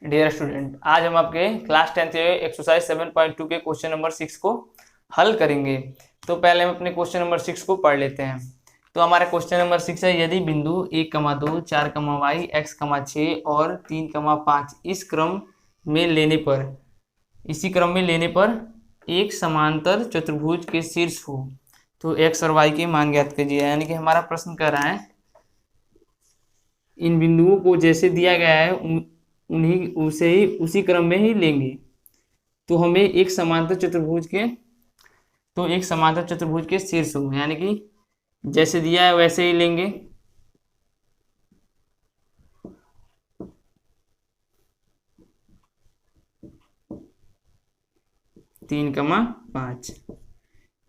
Dear student, आज हम आपके क्लास 10th एक्सरसाइज 7.2 के क्वेश्चन नंबर 6 को हल करेंगे। तो पहले हम अपने क्वेश्चन नंबर 6 को पढ़ लेते हैं। तो हमारा क्वेश्चन नंबर 6 है, यदि बिंदु 1,2 4,y x, 6 और 3,5 इसी क्रम में लेने पर एक समांतर चतुर्भुज के शीर्ष हो तो x और y के मान ज्ञात कीजिए। यानी कि हमारा प्रश्न कर रहा है, इन बिंदुओं को जैसे दिया गया है उन्हीं उसे ही उसी क्रम में ही लेंगे। तो हमें एक समांतर चतुर्भुज के शीर्ष होंगे, यानी कि जैसे दिया है वैसे ही लेंगे। तीन कमा पाँच,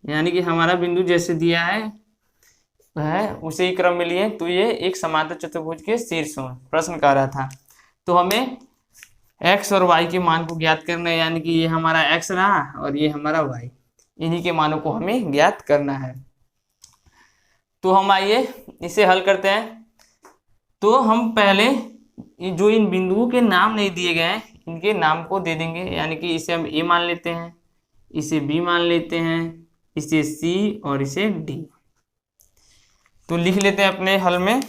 यानी कि हमारा बिंदु जैसे दिया है वह उसे ही क्रम में लिए, तो ये एक समांतर चतुर्भुज के शीर्ष हो प्रश्न कर रहा था। तो हमें x और y के मान को ज्ञात करना है, यानी कि ये हमारा x रहा और ये हमारा y, इन्हीं के मानों को हमें ज्ञात करना है। तो हम आइए इसे हल करते हैं। तो हम पहले जो इन बिंदुओं के नाम नहीं दिए गए हैं इनके नाम को दे देंगे, यानी कि इसे हम a मान लेते हैं, इसे b मान लेते हैं, इसे c और इसे d। तो लिख लेते हैं अपने हल में,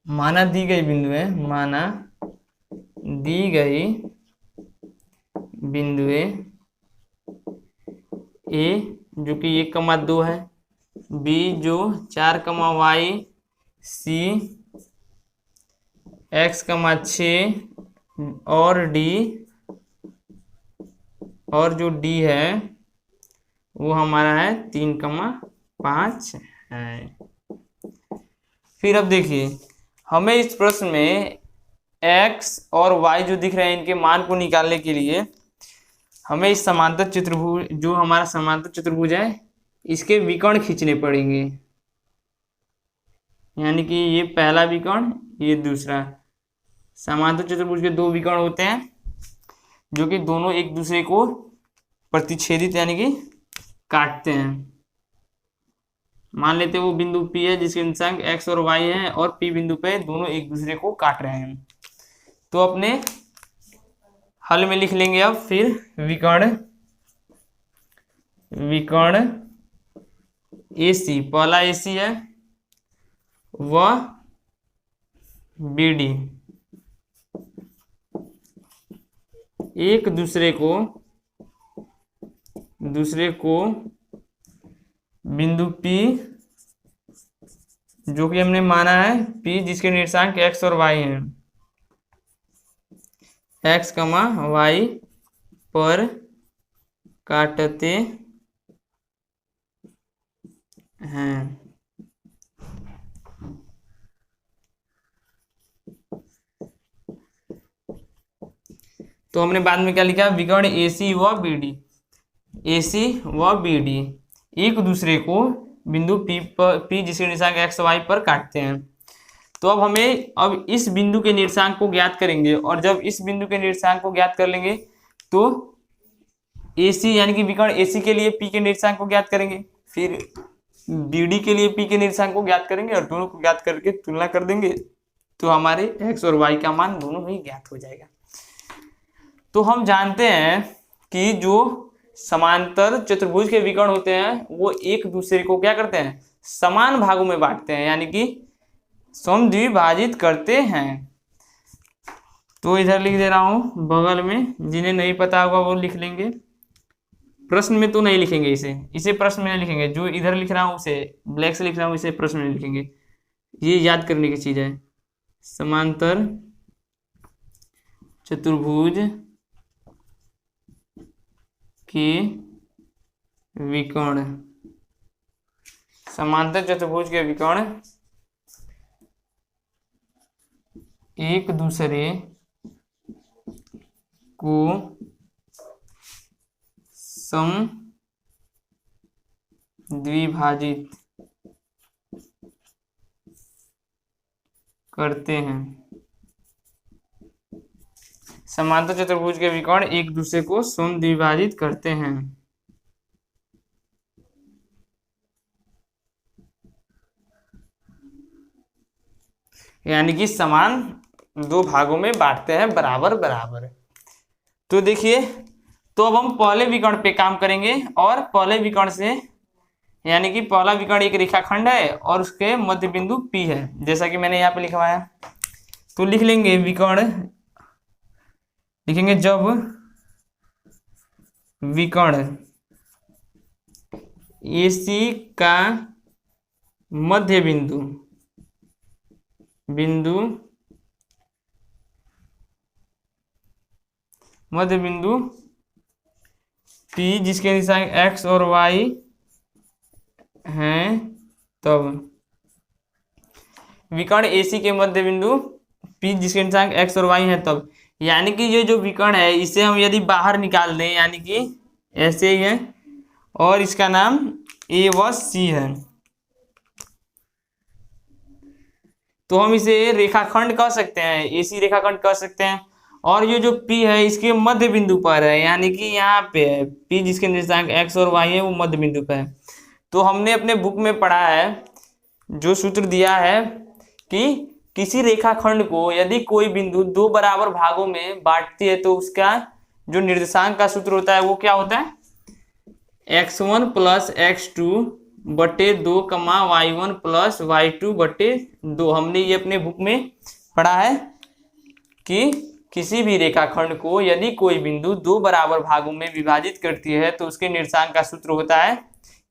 माना दी गई बिंदु है, माना दी गई बिंदुए ए जो कि 1,2 है, बी जो 4,y, सी x, 6 और डी, और जो डी है वो हमारा है 3,5 है। फिर अब देखिए, हमें इस प्रश्न में x और y जो दिख रहे हैं इनके मान को निकालने के लिए हमें इस समांतर चतुर्भुज, जो हमारा समांतर चतुर्भुज है, इसके विकर्ण खींचने पड़ेंगे। यानी कि ये पहला विकर्ण, ये दूसरा। समांतर चतुर्भुज के दो विकर्ण होते हैं जो कि दोनों एक दूसरे को प्रतिच्छेदित यानी कि काटते हैं। मान लेते हैं वो बिंदु P है जिसके निर्देशांक x और y है, और P बिंदु पे दोनों एक दूसरे को काट रहे हैं। तो अपने हल में लिख लेंगे अब फिर विकर्ण AC, पहला AC है वह BD एक दूसरे को बिंदु P जो कि हमने माना है P जिसके निर्देशांक x और y हैं, x, y पर काटते हैं। तो हमने बाद में क्या लिखा, विकर्ण AC व BD एक दूसरे को बिंदु P जिसके निर्देशांक x, y पर काटते हैं। तो अब हमें इस बिंदु के निर्देशांक को ज्ञात करेंगे, और जब इस बिंदु के निर्देशांक को ज्ञात कर लेंगे तो AC यानी कि विकर्ण AC के लिए P के निर्देशांक को ज्ञात करेंगे, फिर BD के लिए P के निर्देशांक को ज्ञात करेंगे, और दोनों को ज्ञात करके तुलना कर देंगे तो हमारे x और y का मान दोनों ही ज्ञात हो जाएगा। तो हम जानते हैं कि जो समांतर चतुर्भुज के विकर्ण होते हैं वो एक दूसरे को क्या करते हैं, समान भागों में बांटते हैं, यानी कि समद्विभाजित करते हैं। तो इधर लिख दे रहा हूं बगल में, जिन्हें नहीं पता होगा वो लिख लेंगे। प्रश्न में तो नहीं लिखेंगे, इसे प्रश्न में नहीं लिखेंगे। जो इधर लिख रहा हूं उसे ब्लैक से लिख रहा हूं, इसे प्रश्न में लिखेंगे। ये याद करने की चीज है। समांतर चतुर्भुज के विकर्ण, समांतर चतुर्भुज के विकर्ण एक दूसरे को समद्विभाजित करते हैं। समांतर चतुर्भुज के विकर्ण एक दूसरे को समद्विभाजित करते हैं। यानी कि समान दो भागों में बांटते हैं बराबर बराबर। तो देखिए, तो अब हम पहले विकर्ण पे काम करेंगे और पहले विकर्ण से, यानी कि पहला विकर्ण एक रेखाखंड है और उसके मध्य बिंदु P है, जैसा कि मैंने यहाँ पे लिखवाया। तो लिख लेंगे विकर्ण, लिखेंगे जब विकर्ण AC का मध्य बिंदु P जिसके निर्देशांक x और y हैं, तब विकर्ण AC के मध्य बिंदु P जिसके निर्देशांक x और y हैं तब, यानी कि ये जो विकर्ण है इसे हम यदि बाहर निकाल दें, यानी कि ऐसे ही है और इसका नाम A व C है, तो हम इसे रेखाखंड कह सकते हैं, AC रेखाखंड कह सकते हैं। और ये जो P है इसके मध्य बिंदु पर है, यानी कि यहाँ पे है P जिसके निर्देशांक x और y है वो मध्य बिंदु पर है। तो हमने अपने बुक में पढ़ा है, जो सूत्र दिया है कि किसी रेखाखंड को यदि कोई बिंदु दो बराबर भागों में बांटती है तो उसका जो निर्देशांक का सूत्र होता है वो क्या होता है, x1 प्लस x2 बटे 2 y1 प्लस y2 बटे 2। हमने ये अपने बुक में पढ़ा है कि किसी भी रेखाखंड को यदि कोई बिंदु दो बराबर भागों में विभाजित करती है तो उसके निर्देशांक का सूत्र होता है,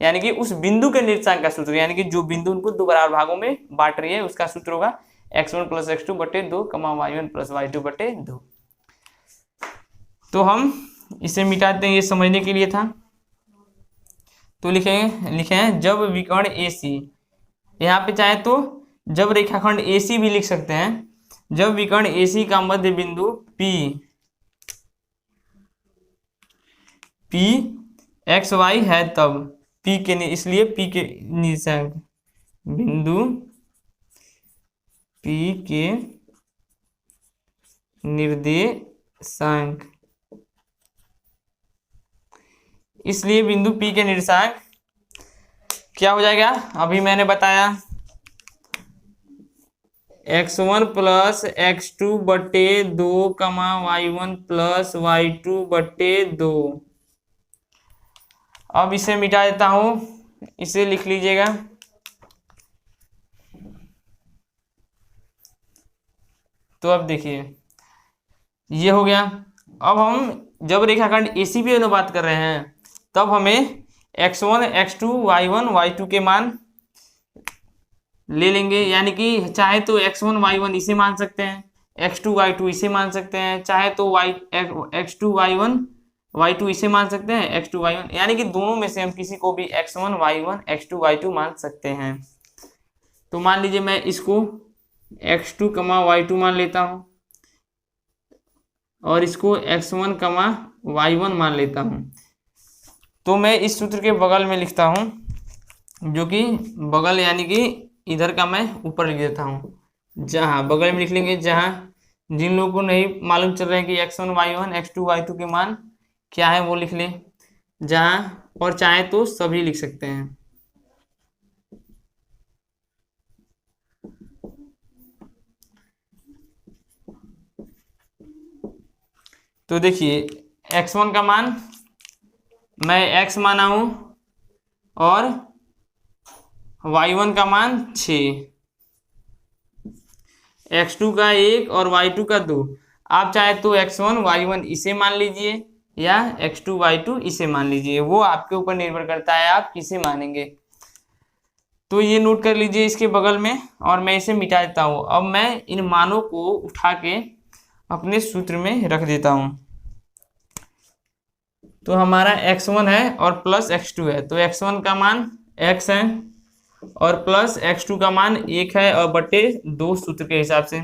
यानी कि उस बिंदु के निर्देशांक का सूत्र, यानी कि जो बिंदु उनको दो बराबर भागों में बांट रही है उसका सूत्र होगा x1 प्लस x2 बटे 2 y1 प्लस y2 बटे 2। तो हम इसे मिटाते हैं, ये समझने के लिए था। तो लिखें जब विकर्ण AC, यहाँ पे चाहे तो जब रेखाखंड AC भी लिख सकते हैं, जब विकर्ण AC का मध्य बिंदु P x y है तब P के, इसलिए P के निर्देशांक बिंदु P के निर्देशांक, इसलिए बिंदु P के निर्देशांक क्या हो जाएगा, अभी मैंने बताया x1 प्लस x2 बटे 2 y1 प्लस y2 बटे 2। अब इसे मिटा देता हूं, इसे लिख लीजिएगा। तो अब देखिए ये हो गया। अब हम जब रेखाखंड AC पे बात कर रहे हैं तब हमें x1 x2 y1 y2 के मान ले लेंगे, यानी कि चाहे तो x1 y1 इसे मान सकते हैं, x2 y2 इसे मान सकते हैं, चाहे तो x2 y1 y2 इसे मान सकते हैं, x2 y1, यानी कि दोनों में से हम किसी को भी x1 y1 x2 y2 मान सकते हैं। तो मान लीजिए मैं इसको x2 y2 मान लेता हूं और इसको x1 y1 मान लेता हूं। तो मैं इस सूत्र के बगल में लिखता हूं, जो कि बगल यानी कि इधर का मैं ऊपर लिख देता हूं, जहां बगल में लिख लेंगे, जहां जिन लोगों को नहीं मालूम चल रहा है कि x1 y1 x2 y2 के मान क्या है वो लिख लें जहां, और चाहे तो सभी लिख सकते हैं। तो देखिए x1 का मान मैं x माना हूं और y1 का मान 6, x2 का 1 और y2 का 2। आप चाहे तो x1 y1 इसे मान लीजिए या x2 y2 इसे मान लीजिए, वो आपके ऊपर निर्भर करता है आप किसे मानेंगे। तो ये नोट कर लीजिए इसके बगल में, और मैं इसे मिटा देता हूँ। अब मैं इन मानों को उठा के अपने सूत्र में रख देता हूँ। तो हमारा x1 है और प्लस x2 है, तो x1 का मान x है और प्लस x2 का मान 1 है और बटे 2 सूत्र के हिसाब से।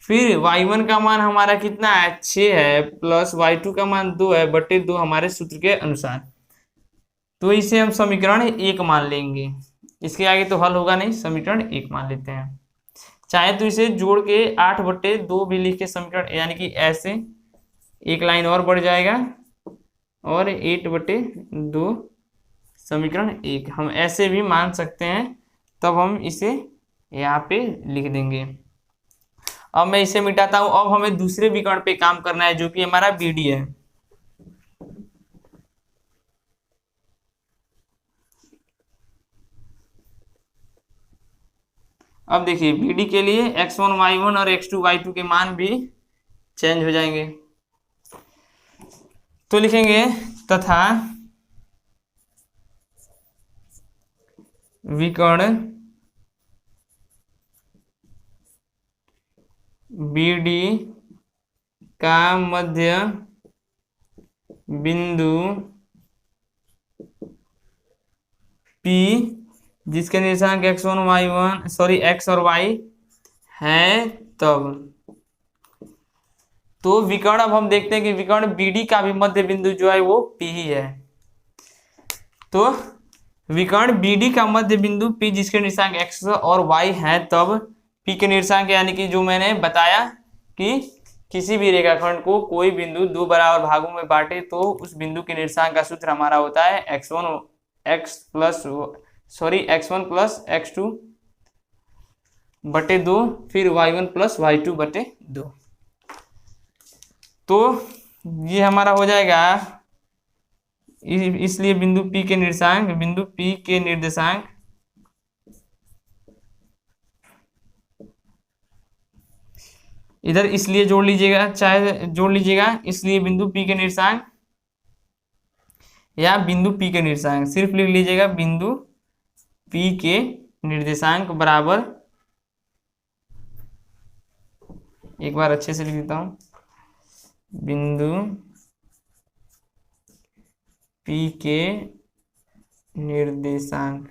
फिर y1 का मान हमारा कितना है, 6 है, प्लस y2 का मान 2 है बटे 2 हमारे सूत्र के अनुसार। तो इसे हम समीकरण 1 मान लेंगे, इसके आगे तो हल होगा नहीं, समीकरण 1 मान लेते हैं। चाहे तो इसे जोड़ के 8 बटे 2 भी लिख के समीकरण, यानी कि ऐसे एक लाइन और बढ़ जाएगा और 8 बटे 2 समीकरण 1 हम ऐसे भी मान सकते हैं। तब हम इसे यहाँ पे लिख देंगे। अब मैं इसे मिटाता हूं। अब हमें दूसरे विकर्ण पे काम करना है जो कि हमारा BD है। अब देखिए BD के लिए x1 y1 और x2 y2 के मान भी चेंज हो जाएंगे। तो लिखेंगे तथा विकर्ण BD का मध्य बिंदु P जिसके निर्देशांक x1 y1 सॉरी x और y है तब। तो विकर्ण अब हम देखते हैं कि विकर्ण BD का भी मध्य बिंदु जो है वो P ही है। तो विकर्ण BD का मध्य बिंदु P जिसके निर्देशांक x और y है तब P के निर्देशांक यानी कि जो मैंने बताया कि किसी भी रेखाखंड को कोई बिंदु दो बराबर भागों में बांटे तो उस बिंदु के निर्देशांक का सूत्र हमारा होता है x1 प्लस x2 बटे 2 फिर y1 प्लस y2 बटे 2। तो ये हमारा हो जाएगा। इसलिए बिंदु P के निर्देशांक इधर इसलिए जोड़ लीजिएगा, चाहे जोड़ लीजिएगा। इसलिए बिंदु P के निर्देशांक या बिंदु P के निर्देशांक सिर्फ लिख लीजिएगा। बिंदु P के निर्देशांक बराबर, एक बार अच्छे से लिख देता हूं, बिंदु P के निर्देशांक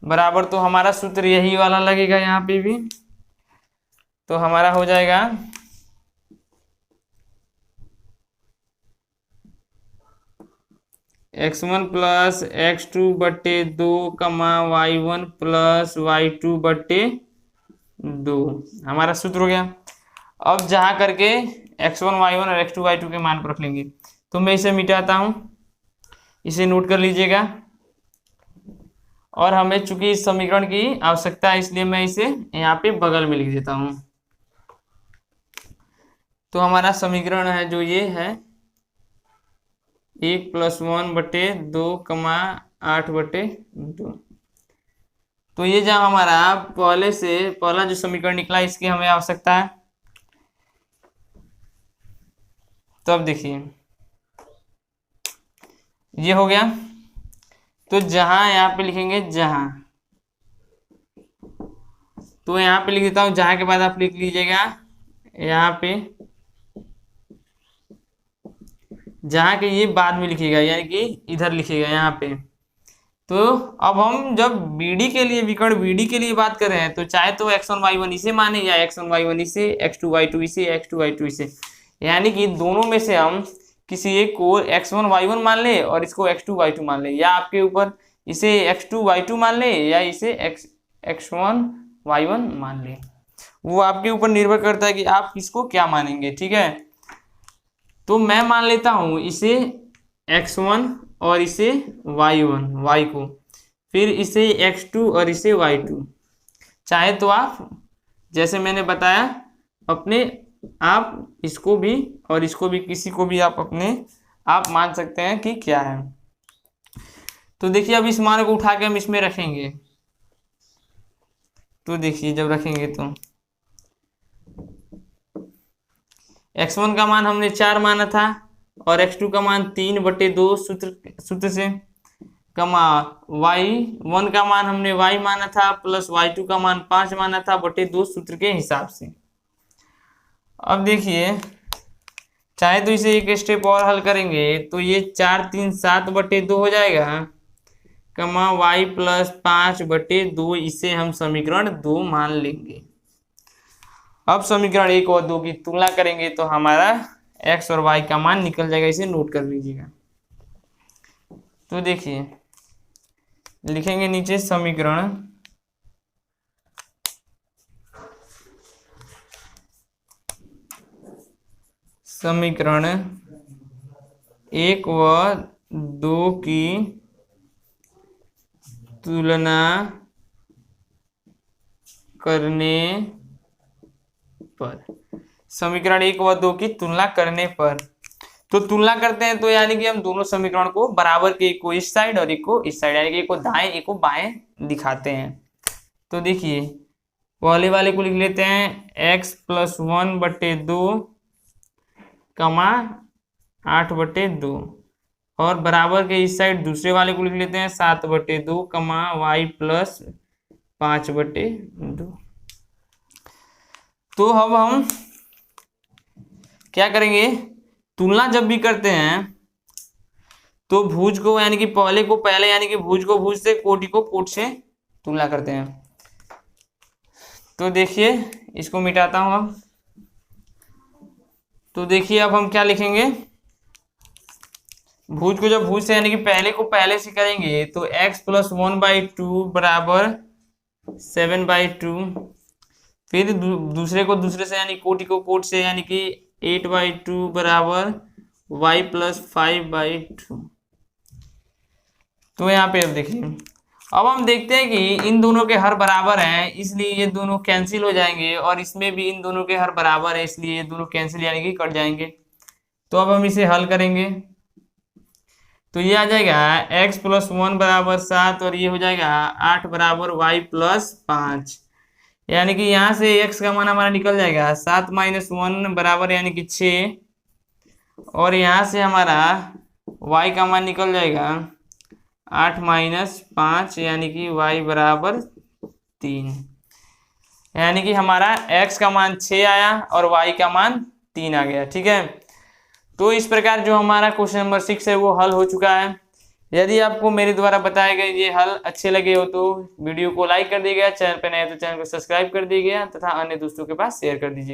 बराबर, तो हमारा सूत्र यही वाला लगेगा यहाँ पे भी। तो हमारा हो जाएगा x1 प्लस x2 बटे 2 y1 प्लस y2 बटे 2 हमारा सूत्र हो गया। अब जहां करके x1 y1 और x2 y2 के मान को रख लेंगे। तो मैं इसे मिटाता हूं, इसे नोट कर लीजिएगा। और हमें चूंकि इस समीकरण की आवश्यकता है इसलिए मैं इसे यहाँ पे बगल में लिख देता हूं। तो हमारा समीकरण है जो ये है 1 + 1 बटे 2 8 बटे 2। तो ये जहाँ हमारा पहला जो समीकरण निकला इसकी हमें आवश्यकता है। तो अब देखिए ये हो गया। तो जहां यहाँ पे लिखेंगे जहां, तो यहाँ पे लिख देता हूं। जहां के बाद आप लिख लीजिएगा यहाँ पे, जहां के ये बाद में लिखिएगा यानी कि इधर लिखिएगा यहाँ पे। तो अब हम जब BD के लिए विकर्ण BD के लिए बात कर रहे हैं तो चाहे तो x1 y1 इसे माने या x1 y1 इसे, x2 y2 इसे, x2 y2 इसे, यानी कि दोनों में से हम किसी एक को x1 y1 मान ले और इसको x2 y2 मान ले, या आपके ऊपर इसे x2 y2 मान ले या इसे x1 y1 मान ले। वो आपके ऊपर निर्भर करता है कि आप किसको क्या मानेंगे। ठीक है, तो मैं मान लेता हूं इसे x1 और इसे y1 y को, फिर इसे x2 और इसे y2। चाहे तो आप जैसे मैंने बताया अपने आप इसको भी और इसको भी, किसी को भी आप मान सकते हैं कि क्या है। तो देखिए अब इस मान को उठा के हम इसमें रखेंगे। तो देखिए जब रखेंगे तो x1 का मान हमने 4 माना था और x2 का मान 3 बटे 2 सूत्र से, y1 का मान हमने y माना था प्लस y2 का मान 5 माना था बटे 2 सूत्र के हिसाब से। अब देखिए चाहे तो इसे एक स्टेप और हल करेंगे तो ये 4 3 7 बटे 2 हो जाएगा, y प्लस 5 बटे 2, इसे हम समीकरण 2 मान लेंगे। अब समीकरण 1 और 2 की तुलना करेंगे तो हमारा x और y का मान निकल जाएगा। इसे नोट कर लीजिएगा। तो देखिए लिखेंगे नीचे समीकरण समीकरण 1 व 2 की तुलना करने पर, समीकरण 1 व 2 की तुलना करने पर। तो तुलना करते हैं तो यानी कि हम दोनों समीकरण को बराबर के, एक को इस साइड और एक को इस साइड, यानी कि एक को दाएं एक को बाएं दिखाते हैं। तो देखिए पहले वाले को लिख लेते हैं x + 1/2 कमा 8/2, और बराबर के इस साइड दूसरे वाले को लिख लेते हैं 7/2 कमा y + 5/2। तो अब हम क्या करेंगे, तुलना जब भी करते हैं तो भुज को यानी कि पहले को पहले, यानी कि भुज को भुज से, कोटि को कोट से तुलना करते हैं। तो देखिए इसको मिटाता हूं अब। तो देखिए अब हम क्या लिखेंगे, भुज को जब भुज से यानी कि पहले को पहले से करेंगे तो x + 1/2 बराबर 7/2, फिर दूसरे को दूसरे से यानी कोटि को कोट से यानी कि 8/2 बराबर y + 5/2। तो यहाँ पे अब देखिए, अब हम देखते हैं कि इन दोनों के हर बराबर हैं, इसलिए ये दोनों कैंसिल हो जाएंगे, और इसमें भी इन दोनों के हर बराबर है, इसलिए ये दोनों कैंसिल यानी कि कट जाएंगे। तो अब हम इसे हल करेंगे तो ये आ जाएगा x + 1 बराबर 7, और ये हो जाएगा 8 बराबर y + 5, यानी कि यहाँ से x का मान हमारा निकल जाएगा 7 - 1 बराबर यानी कि 6, और यहाँ से हमारा y का मान निकल जाएगा 8 - 5 यानी कि y बराबर 3, यानी कि हमारा x का मान 6 आया और y का मान 3 आ गया। ठीक है, तो इस प्रकार जो हमारा क्वेश्चन नंबर 6 है वो हल हो चुका है। यदि आपको मेरे द्वारा बताए गए ये हल अच्छे लगे हो तो वीडियो को लाइक कर दीजिएगा, चैनल पर नए तो चैनल को सब्सक्राइब कर दीजिएगा तथा अन्य दोस्तों के पास शेयर कर दीजिए।